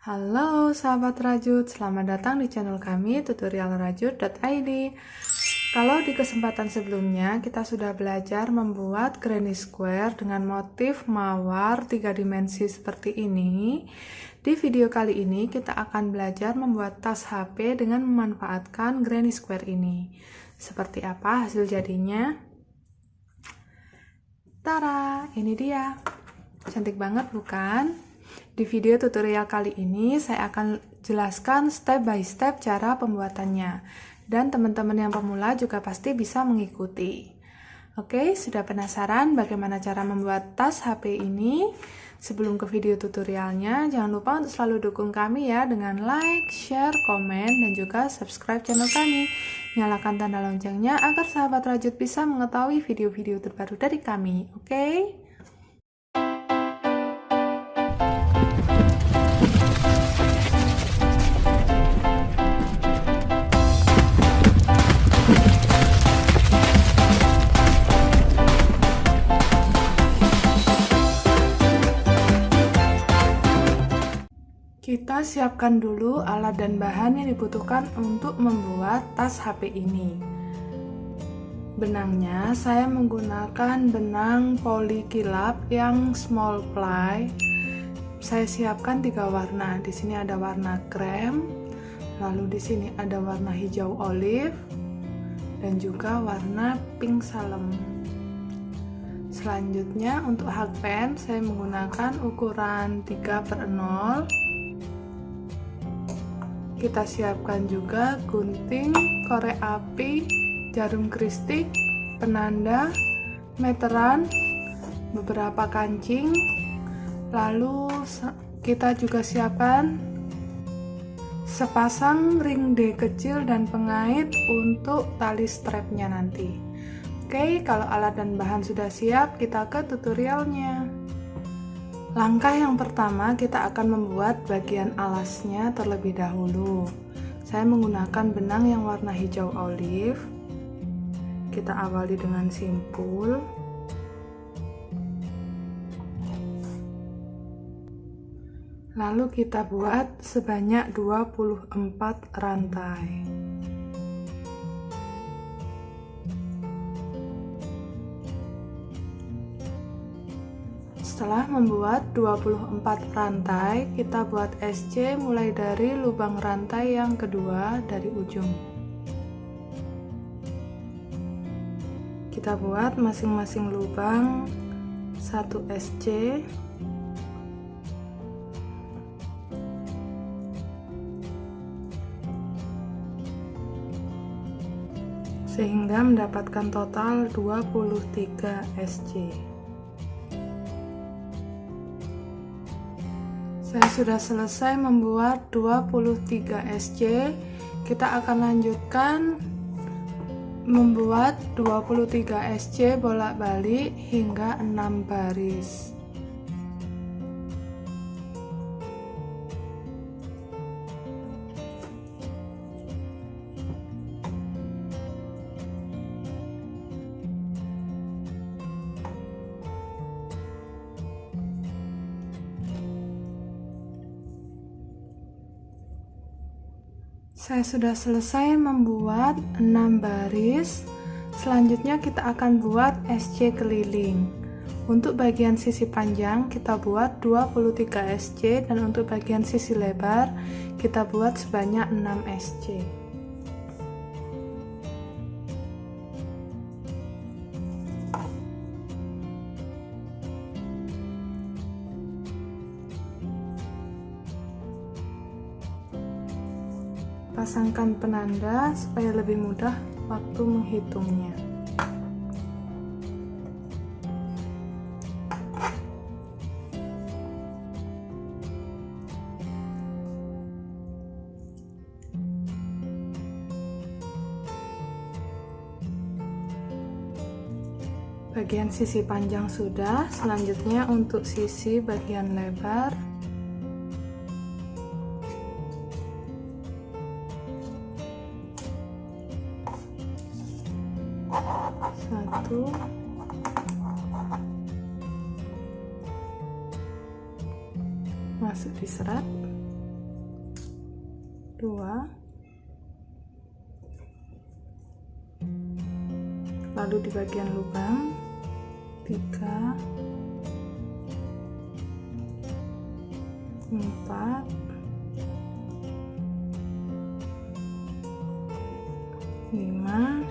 Halo sahabat rajut, selamat datang di channel kami tutorialrajut.id. Kalau di kesempatan sebelumnya kita sudah belajar membuat granny square dengan motif mawar 3 dimensi seperti ini. Di video kali ini kita akan belajar membuat tas HP dengan memanfaatkan granny square ini. Seperti apa hasil jadinya? Tara, ini dia. Cantik banget bukan? Di video tutorial kali ini saya akan jelaskan step by step cara pembuatannya, dan teman-teman yang pemula juga pasti bisa mengikuti. Oke, sudah penasaran bagaimana cara membuat tas HP ini? Sebelum ke video tutorialnya, jangan lupa untuk selalu dukung kami ya dengan like, share, komen, dan juga subscribe channel kami. Nyalakan tanda loncengnya agar sahabat rajut bisa mengetahui video-video terbaru dari kami. Oke? Kita siapkan dulu alat dan bahan yang dibutuhkan untuk membuat tas HP ini. Benangnya saya menggunakan benang poli kilap yang small ply. Saya siapkan 3 warna. Di sini ada warna krem, lalu di sini ada warna hijau olive, dan juga warna pink salem. Selanjutnya untuk hakpen saya menggunakan ukuran 3/0. Kita siapkan juga gunting, korek api, jarum kristik, penanda, meteran, beberapa kancing. Lalu kita juga siapkan sepasang ring D kecil dan pengait untuk tali strapnya nanti. Oke, kalau alat dan bahan sudah siap, kita ke tutorialnya. Langkah yang pertama, kita akan membuat bagian alasnya terlebih dahulu. Saya menggunakan benang yang warna hijau olive. Kita awali dengan simpul. Lalu kita buat sebanyak 24 rantai. Setelah membuat 24 rantai, kita buat SC mulai dari lubang rantai yang kedua dari ujung. Kita buat masing-masing lubang 1 SC. Sehingga mendapatkan total 23 SC. Saya sudah selesai membuat 23 SC. Kita akan lanjutkan membuat 23 SC bolak-balik hingga 6 baris. Saya sudah selesai membuat 6 baris. Selanjutnya kita akan buat SC keliling. Untuk bagian sisi panjang kita buat 23 SC, dan untuk bagian sisi lebar kita buat sebanyak 6 SC. Pasangkan penanda supaya lebih mudah waktu menghitungnya. Bagian sisi panjang sudah, selanjutnya untuk sisi bagian lebar. Satu, masuk di serat, 2, lalu di bagian lubang 3, 4, 5,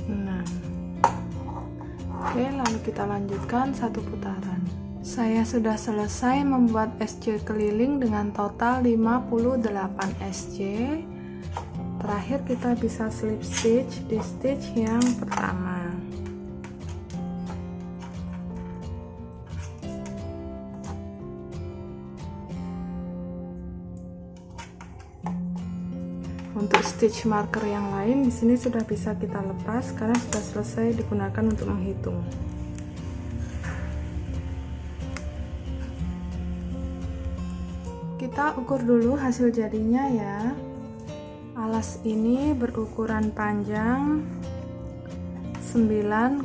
6. Oke, lalu kita lanjutkan satu putaran. Saya sudah selesai membuat SC keliling dengan total 58 SC. Terakhir kita bisa slip stitch di stitch yang pertama. Untuk stitch marker yang lain di sini sudah bisa kita lepas karena sudah selesai digunakan untuk menghitung. Kita ukur dulu hasil jadinya ya. Alas ini berukuran panjang 9,5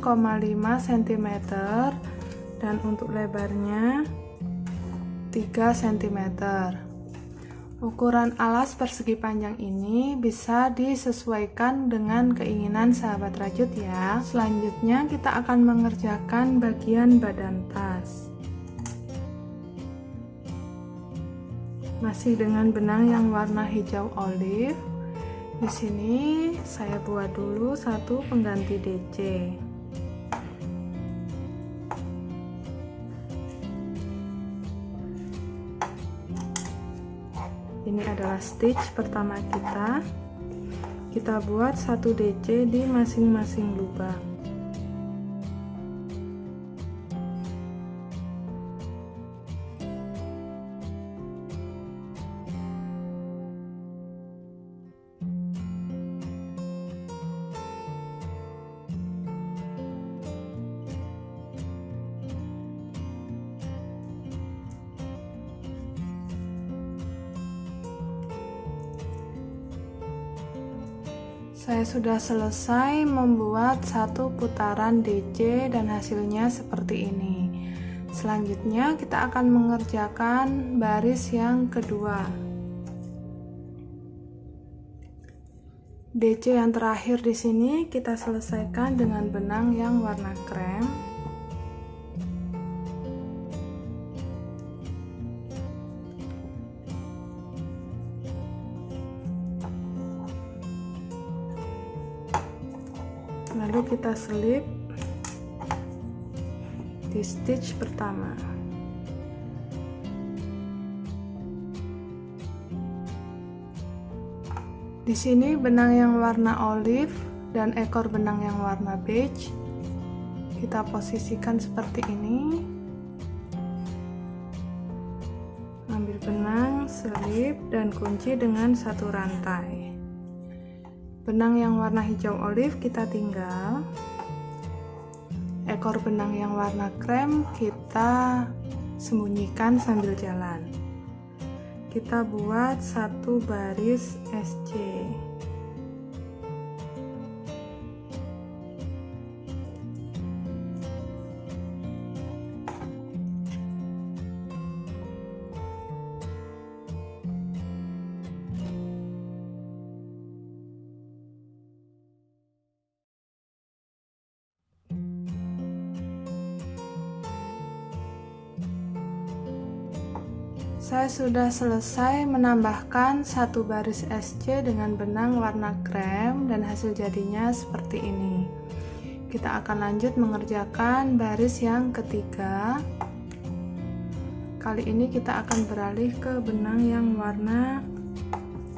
cm dan untuk lebarnya 3 cm. Ukuran alas persegi panjang ini bisa disesuaikan dengan keinginan sahabat rajut ya. Selanjutnya kita akan mengerjakan bagian badan tas. Masih dengan benang yang warna hijau olive. Di sini saya buat dulu satu pengganti DC. Ini adalah stitch pertama kita buat satu DC di masing-masing lubang. Saya sudah selesai membuat satu putaran DC dan hasilnya seperti ini. Selanjutnya kita akan mengerjakan baris yang kedua. DC yang terakhir di sini kita selesaikan dengan benang yang warna krem. Lalu kita selip di stitch pertama. Di sini benang yang warna olive dan ekor benang yang warna beige kita posisikan seperti ini. Ambil benang, selip dan kunci dengan satu rantai. Benang yang warna hijau olive kita tinggal. Ekor benang yang warna krem kita sembunyikan sambil jalan. Kita buat satu baris SC. Saya sudah selesai menambahkan satu baris SC dengan benang warna krem dan hasil jadinya seperti ini. Kita akan lanjut mengerjakan baris yang ketiga. Kali ini kita akan beralih ke benang yang warna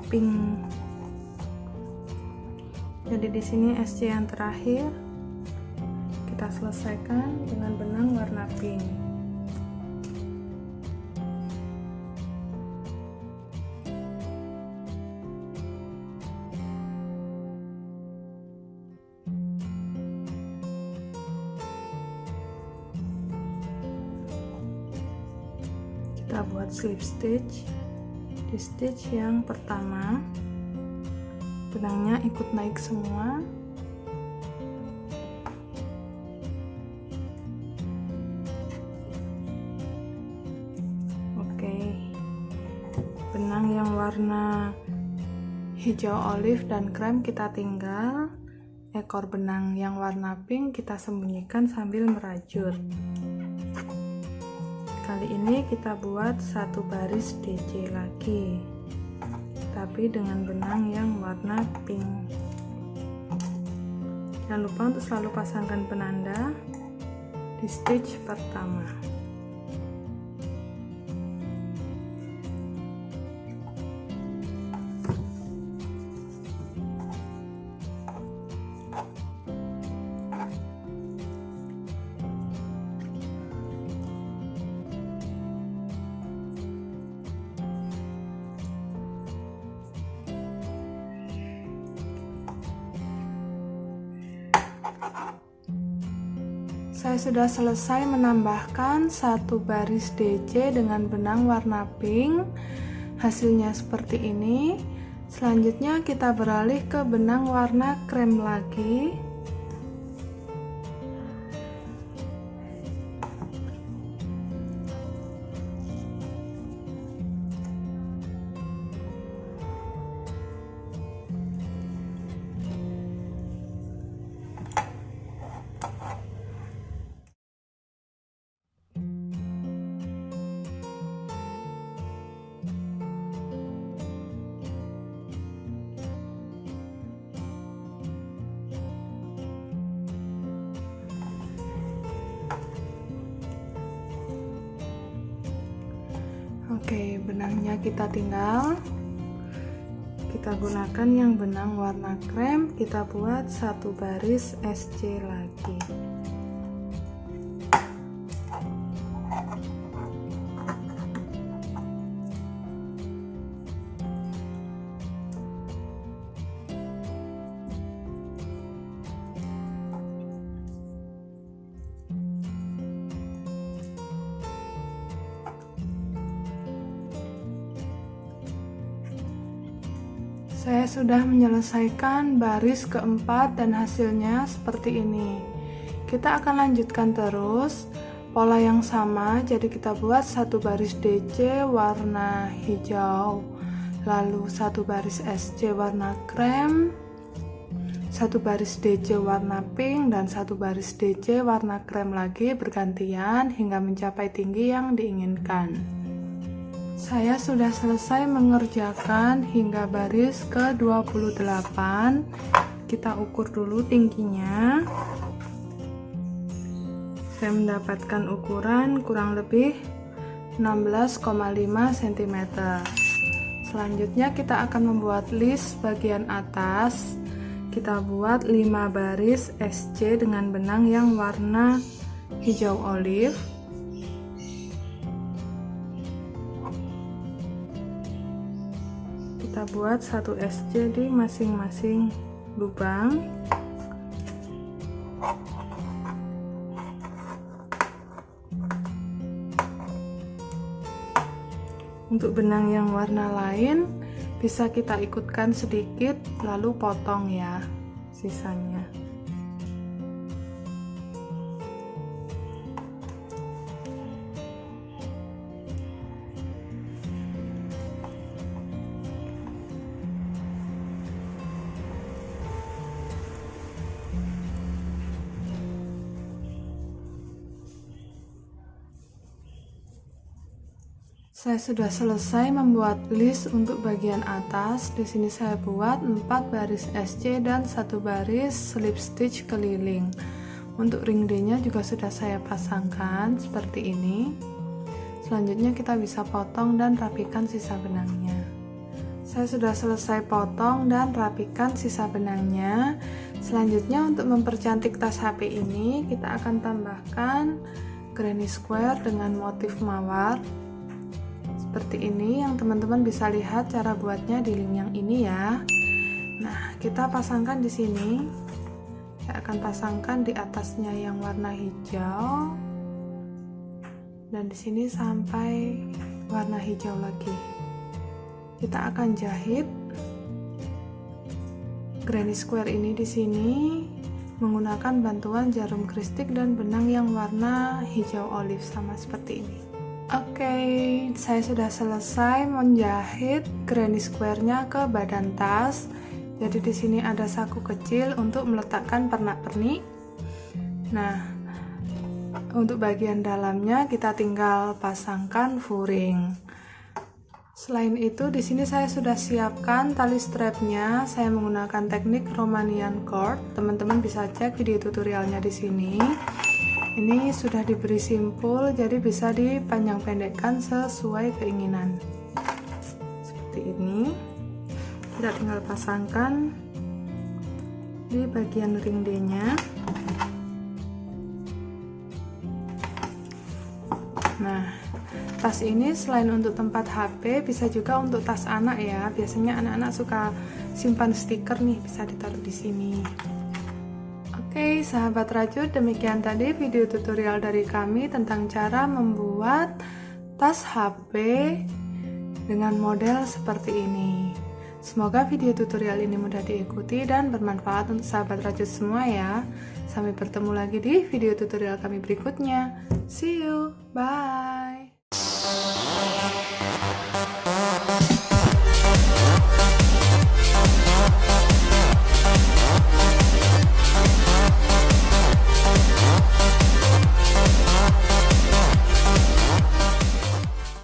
pink. Jadi di sini SC yang terakhir kita selesaikan dengan benang warna pink. Kita buat slip stitch di stitch yang pertama. Benangnya ikut naik semua. Oke. warna hijau olive dan krem kita tinggal, ekor benang yang warna pink kita sembunyikan sambil merajut. Kali ini kita buat satu baris DC lagi, tapi dengan benang yang warna pink. Jangan lupa untuk selalu pasangkan penanda di stitch pertama. Saya sudah selesai menambahkan satu baris DC dengan benang warna pink. Hasilnya seperti ini. Selanjutnya kita beralih ke benang warna krem lagi. Oke, benangnya kita tinggal. Kita gunakan yang benang warna krem, kita buat satu baris SC lagi. Saya sudah menyelesaikan baris keempat dan hasilnya seperti ini. Kita akan lanjutkan terus pola yang sama, jadi kita buat satu baris DC warna hijau, lalu satu baris SC warna krem, satu baris DC warna pink, dan satu baris DC warna krem lagi bergantian hingga mencapai tinggi yang diinginkan. Saya sudah selesai mengerjakan hingga baris ke-28. Kita ukur dulu tingginya. Saya mendapatkan ukuran kurang lebih 16,5 cm. Selanjutnya kita akan membuat list bagian atas. Kita buat 5 baris SC dengan benang yang warna hijau olive. Kita buat satu SC di masing-masing lubang. Untuk benang yang warna lain bisa kita ikutkan sedikit lalu potong ya sisanya. Saya sudah selesai membuat list untuk bagian atas. Di sini saya buat 4 baris SC dan 1 baris slip stitch keliling. Untuk ring D-nya juga sudah saya pasangkan seperti ini. Selanjutnya kita bisa potong dan rapikan sisa benangnya. Saya sudah selesai potong dan rapikan sisa benangnya. Selanjutnya untuk mempercantik tas HP ini, kita akan tambahkan granny square dengan motif mawar. Seperti ini, yang teman-teman bisa lihat cara buatnya di link yang ini ya. Nah, kita pasangkan di sini. Saya akan pasangkan di atasnya yang warna hijau, dan di sini sampai warna hijau lagi. Kita akan jahit granny square ini di sini menggunakan bantuan jarum kristik dan benang yang warna hijau olive sama seperti ini. Oke, saya sudah selesai menjahit granny square-nya ke badan tas. Jadi di sini ada saku kecil untuk meletakkan pernak-pernik. Nah, untuk bagian dalamnya kita tinggal pasangkan furing. Selain itu, di sini saya sudah siapkan tali strapnya. Saya menggunakan teknik Romanian cord. Teman-teman bisa cek video tutorialnya di sini. Ini sudah diberi simpul, jadi bisa dipanjang pendekkan sesuai keinginan. Seperti ini. Kita tinggal pasangkan di bagian ring D-nya. Nah, tas ini selain untuk tempat HP, bisa juga untuk tas anak ya. Biasanya anak-anak suka simpan stiker nih, bisa ditaruh di sini. Oke, sahabat rajut, demikian tadi video tutorial dari kami tentang cara membuat tas HP dengan model seperti ini. Semoga video tutorial ini mudah diikuti dan bermanfaat untuk sahabat rajut semua ya. Sampai bertemu lagi di video tutorial kami berikutnya. See you, bye!